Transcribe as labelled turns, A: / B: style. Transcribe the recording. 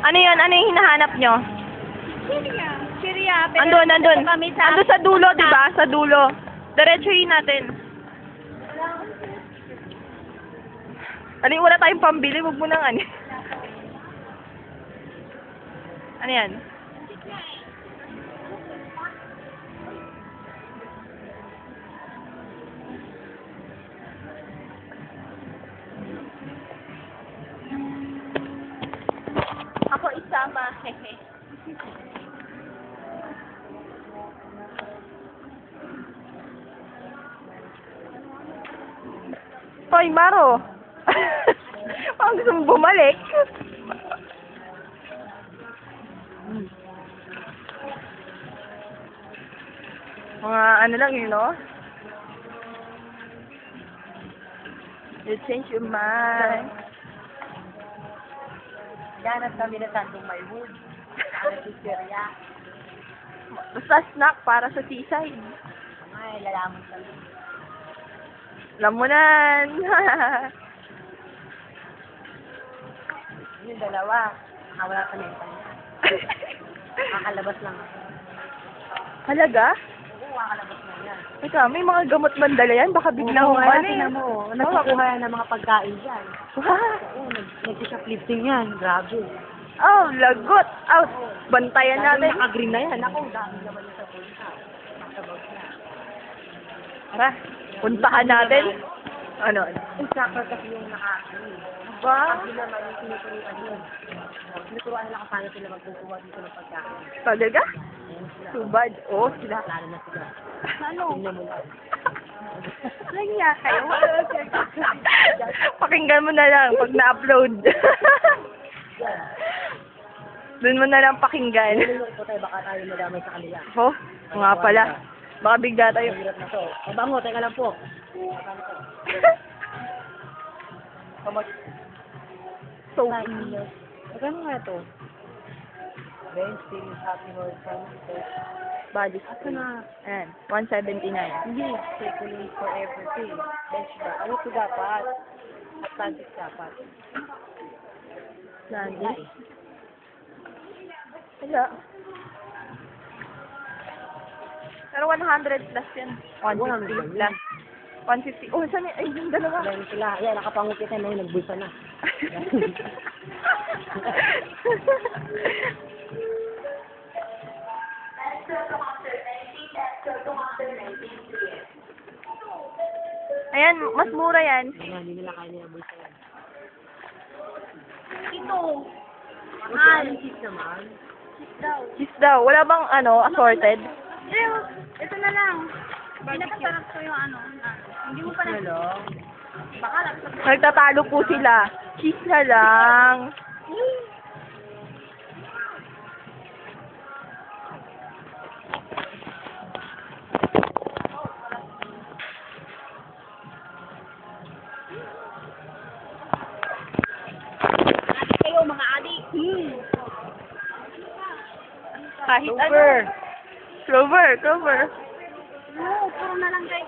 A: Ano yun? Ano yung hinahanap nyo?
B: Syria. Syria. Pero
A: Andun, andun.
B: kami sa...
A: Andun sa dulo, di ba? Sa dulo. Diretsuhin natin. Ano wala tayong pambili, huwag mo nang ano. Ano yan?
B: Ako isama. Hehe.
A: Hoy, Maro! Parang gusto mo bumalik. Mga ano lang yun, no? You change your mind.
B: Ganap kami na sandong may wood. Sa Syria.
A: Basta snack para sa seaside.
B: Ay, lalaman kami.
A: Lamunan.
B: Yung dalawa. Nakawala pa na yung kanya. Kakalabas lang ako.
A: Halaga?
B: Oo, kakalabas lang yan.
A: Teka, may mga gamot mandala yan. Baka biglang ano eh.
B: Nagkukuha yan ng mga pagkain dyan.
A: Wow.
B: Oo, nag-shoplifting yan. Grabe.
A: Oh, lagot. Out. Bantayan
B: Dami
A: natin.
B: naka-green na yan. Ako, dami naman yung sa punta. Nakasabaw na.
A: Tara, puntahan natin. Ano?
B: Yung sakral kasi yung naka-green.
A: Ba?
B: Pag naman yung sinuturuan yun. Sinuturuan nila kung paano sila magkukuha dito ng pagkain.
A: Talaga?
B: Ayan sila.
A: Too bad. Oh, sila.
B: Lalo na sila.
A: Ano?
B: Tingnan mo lang.
A: Nangya kayo. Pakinggan mo na lang pag na-upload. Doon mo na lang pakinggan.
B: Tulungan ko tayo, baka tayo madamay sa kanila.
A: Oh, nga pala. Baka bigla tayo.
B: Ang hirap na to. Ay, bango, teka lang po.
A: So,
B: Magkano nga to? Wednesday, Happy Horse,
A: body
B: Ito
A: spray.
B: na.
A: Ayan, 179.
B: Hindi, circulate for everything. Bench ba? Ano ito dapat? Atlantic dapat.
A: Sunday. Wala. Pero 100 plus yan. 150 plus. 150. Oh, saan ay, yung dalawa.
B: Ayan sila. Ayan, nakapangukit na yun. Nagbulsa na.
A: Ayan, mas mura yan.
B: Ayan, hindi nila kaya nila bulsa yan.
A: Ito.
B: Mahal. Cheese naman.
A: Cheese daw. Wala bang ano, assorted?
B: Ito na lang. Pinakasarap ko yung ano. Hindi mo pa na. Baka lang.
A: Nagtatalo po sila. Cheese na lang.
B: Kayo mga adik.
A: Kahit
B: Clover.
A: ano. Clover, clover.
B: Oo, puro na lang kayo.